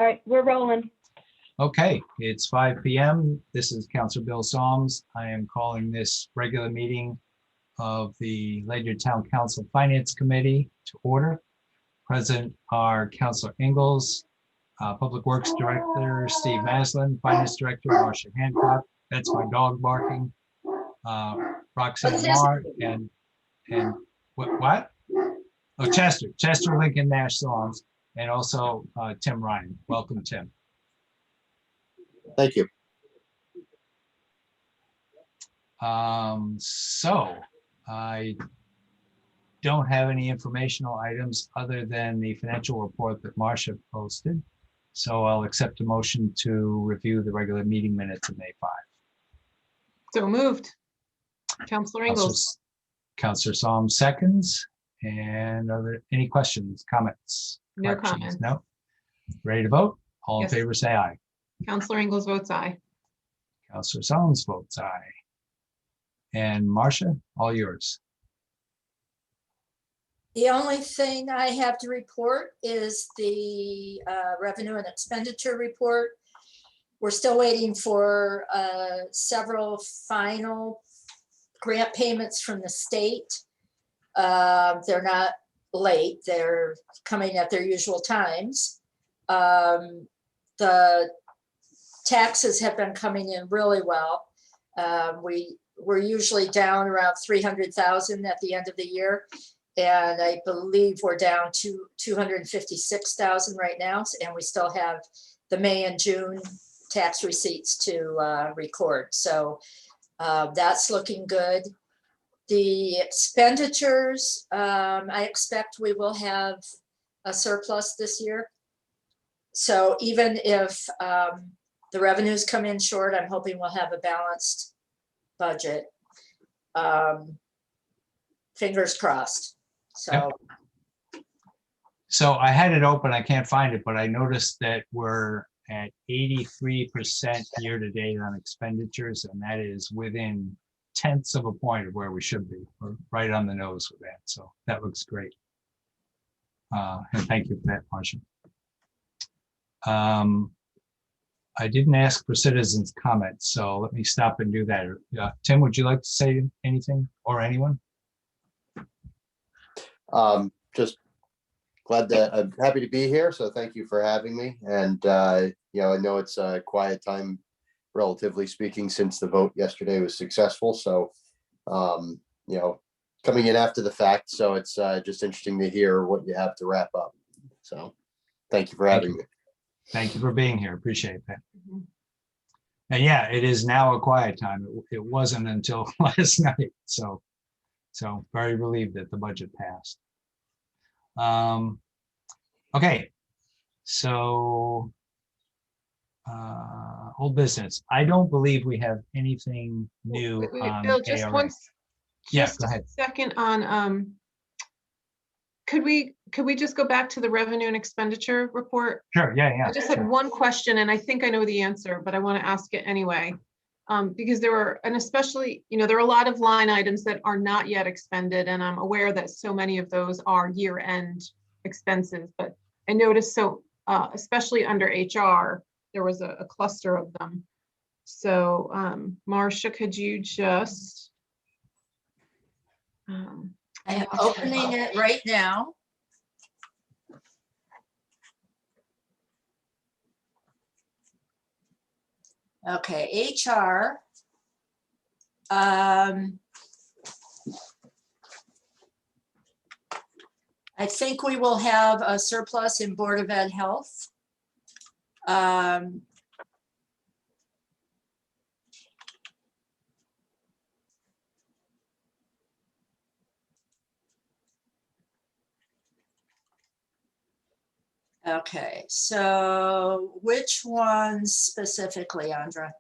All right, we're rolling. Okay, it's 5 p.m. This is Councilor Bill Solms. I am calling this regular meeting of the Ledyard Town Council Finance Committee to order. Present are Councilor Ingalls, Public Works Director Steve Maslin, Finance Director Marcia Hancock. That's my dog barking. Roxanne Marr and what? Oh, Chester Lincoln Nash Solms, and also Tim Ryan. Welcome, Tim. Thank you. So I don't have any informational items other than the financial report that Marcia posted. So I'll accept a motion to review the regular meeting minutes of May 5. So moved. Councilor Ingalls. Councilor Solms seconds. And are there any questions, comments? No corrections? comments. No. Ready to vote? All in Yes. favor, say aye. Councilor Ingalls votes aye. Councilor Solms votes aye. And Marcia, all yours. The only thing I have to report is the revenue and expenditure report. We're still waiting for several final grant payments from the state. They're not late, they're coming at their usual times. The taxes have been coming in really well. We're usually down around 300,000 at the end of the year. And I believe we're down to 256,000 right now. And we still have the May and June tax receipts to record. So that's looking good. The expenditures, I expect we will have a surplus this year. So even if the revenues come in short, I'm hoping we'll have a balanced budget. Fingers crossed. So. Yep. So I had it open, I can't find it, but I noticed that we're at 83% year to date on expenditures, and that is within tenths of a point of where we should be. We're right on the nose with that. So that looks great. And thank you for that, Marcia. I didn't ask for citizens' comments, so let me stop and do that. Tim, would you like to say anything, or anyone? Just glad that I'm happy to be here. So thank you for having me. And, I know it's a quiet time, relatively speaking, since the vote yesterday was successful. So, coming in after the fact. So it's just interesting to hear what you have to wrap up. So thank you for having me. Thank you for being here. Appreciate that. And yeah, it is now a quiet time. It wasn't until last night. So very relieved that the budget passed. Okay, so old business. I don't believe we have anything new. Wait, Bill, just ARA. once. Yeah, Just go a ahead. second on, could we just go back to the revenue and expenditure report? Sure, yeah. I just had one question, and I think I know the answer, but I want to ask it anyway. Because there were, and especially, there are a lot of line items that are not yet expended, and I'm aware that so many of those are year-end expenses, but I noticed especially under HR, there was a cluster of them. So Marcia, could you just? I am opening it right now. Okay, HR. I think we will have a surplus in Board of Ed Health. Okay, so which ones specifically, Andra?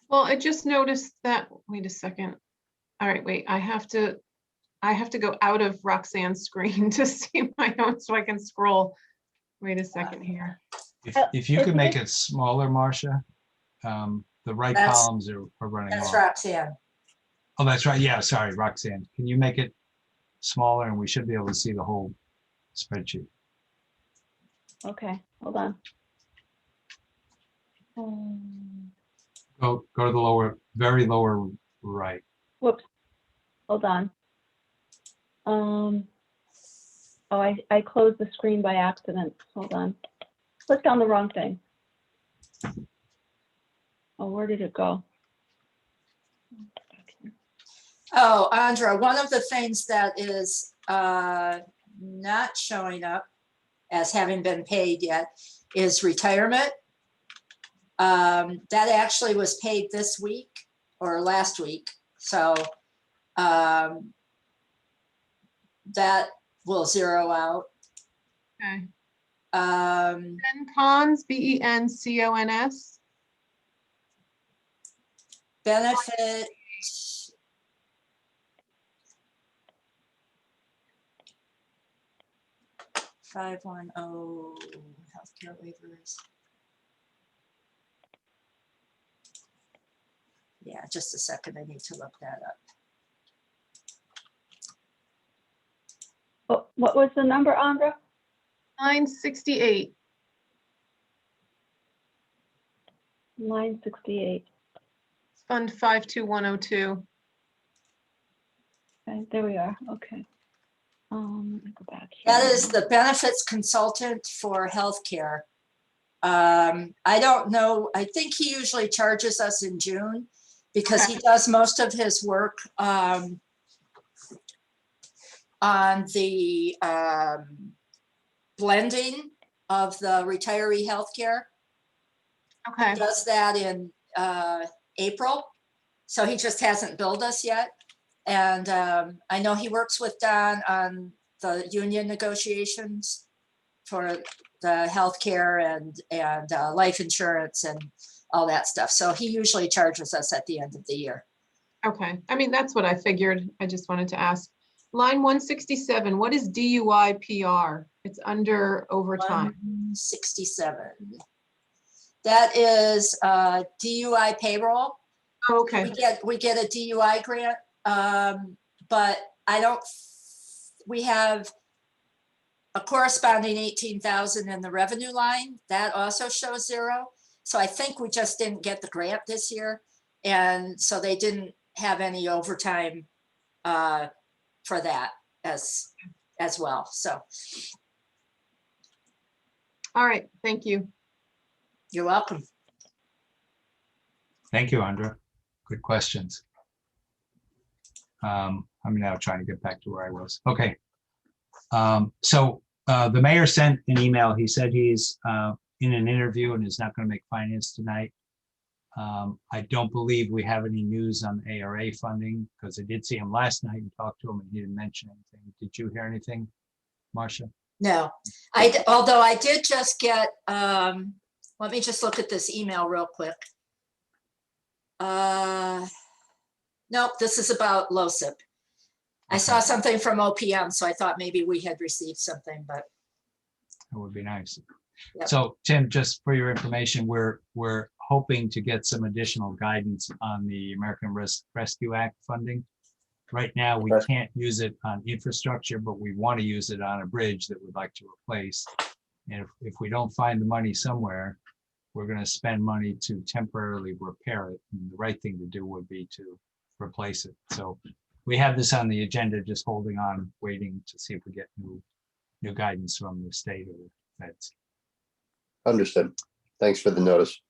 Well, I just noticed that, wait a second. All right, wait, I have to go out of Roxanne's screen to see my own so I can scroll. Wait a second here. If you could make it smaller, Marcia, the right columns are running That's off. Roxanne. Oh, that's right. Yeah, sorry, Roxanne. Can you make it smaller, and we should be able to see the whole spreadsheet? Okay, hold on. Go to the lower, very lower right. Whoops, hold on. Oh, I closed the screen by accident. Hold on. Clicked on the wrong thing. Oh, where did it go? Oh, Andra, one of the things that is not showing up as having been paid yet is retirement. That actually was paid this week or last week. So that will zero out. Okay. Um, Bencons, BENCONS. benefit. $510 healthcare waivers. Yeah, just a second. I need to look that up. Oh, what was the number, Andra? Line 68. Line 68. Fund 52102. Okay, there we are. Okay. Let me go back here. That is the benefits consultant for healthcare. I don't know. I think he usually charges us in June because he does most of his work on the blending of the retiree healthcare. Okay. Does that in April. So he just hasn't billed us yet. And I know he works with Don on the union negotiations for the healthcare and life insurance and all that stuff. So he usually charges us at the end of the year. Okay. I mean, that's what I figured. I just wanted to ask. Line 167, what is DUI PR? It's under overtime. 167. That is DUI payroll. Oh, okay. We get a DUI grant, but we have a corresponding 18,000 in the revenue line. That also shows zero. So I think we just didn't get the grant this year. And so they didn't have any overtime for that as well. So. All right. Thank you. You're welcome. Thank you, Andra. Good questions. I'm now trying to get back to where I was. Okay. So the mayor sent an email. He said he's in an interview and is not going to make finance tonight. I don't believe we have any news on ARA funding because I did see him last night and talked to him and he didn't mention anything. Did you hear anything, Marcia? No, although I did just get, let me just look at this email real quick. Nope, this is about LoSiP. I saw something from OPM, so I thought maybe we had received something, but. That would be nice. Yep. So Tim, just for your information, we're hoping to get some additional guidance on the American Rescue Act funding. Right now, we can't use it on infrastructure, but we want to use it on a bridge that we'd like to replace. And if we don't find the money somewhere, we're going to spend money to temporarily repair it. And the right thing to do would be to replace it. So we have this on the agenda, just holding on, waiting to see if we get new guidance from the state or the feds. Understood. Thanks for the notice.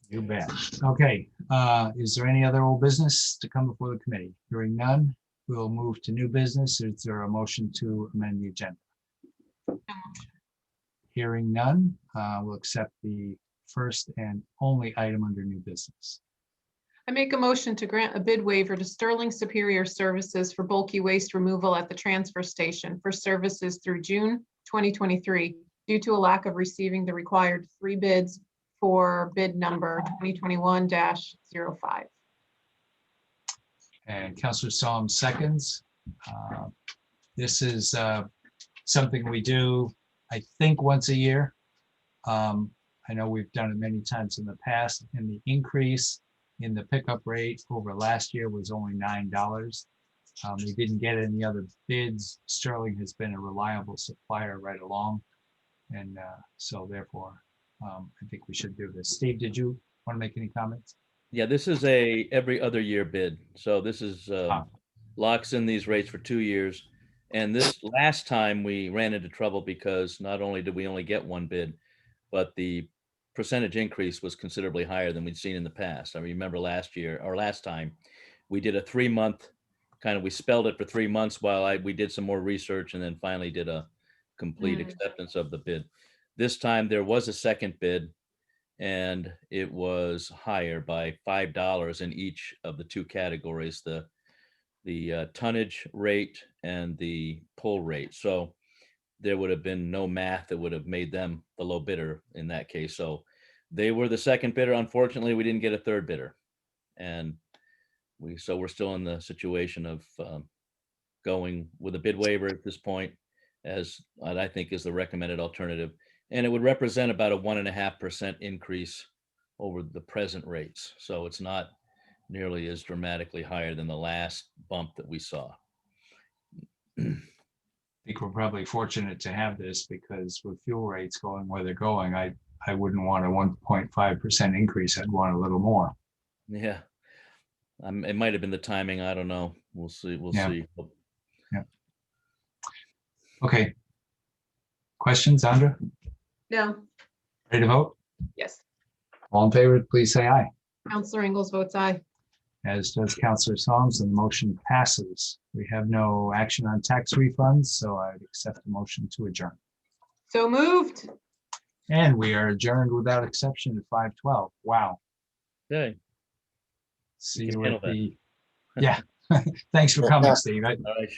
You bet. Okay, is there any other old business to come before the committee? Hearing none, we'll move to new business. Is there a motion to amend the agenda? Hearing none, we'll accept the first and only item under new business. I make a motion to grant a bid waiver to Sterling Superior Services for bulky waste removal at the transfer station for services through June 2023 due to a lack of receiving the required 3 bids for bid number 2021-05. And Councilor Solom seconds. This is something we do, I think, once a year. I know we've done it many times in the past, and the increase in the pickup rate over last year was only $9. We didn't get any other bids. Sterling has been a reliable supplier right along. And so therefore, I think we should do this. Steve, did you want to make any comments? Yeah, this is a every other year bid. So this is Ah. locks in these rates for 2 years. And this last time we ran into trouble because not only did we only get one bid, but the percentage increase was considerably higher than we'd seen in the past. I remember last year or last time we did a 3-month we spelled it for 3 months while we did some more research and then finally did a complete acceptance of the bid. This time there was a second bid and it was higher by $5 in each of the 2 categories, the tonnage rate and the pull rate. So there would have been no math that would have made them the low bidder in that case. So they were the second bidder. Unfortunately, we didn't get a third bidder. And we're still in the situation of going with a bid waiver at this point, as I think is the recommended alternative. And it would represent about a 1.5% increase over the present rates. So it's not nearly as dramatically higher than the last bump that we saw. I think we're probably fortunate to have this because with fuel rates going where they're going, I wouldn't want a 1.5% increase. I'd want a little more. Yeah. It might have been the timing. I don't know. We'll see. We'll Yeah. see. Yeah. Okay. Questions, Andra? No, Ready to vote? yes. All in favor, please say aye. Counselor Ingalls votes aye. As does Councilor Solms, and the motion passes. We have no action on tax refunds, so I would accept the motion to adjourn. So moved. And we are adjourned without exception at 5:12. Wow. Okay. See can you handle at the, yeah. Thanks for coming, Steve. All right.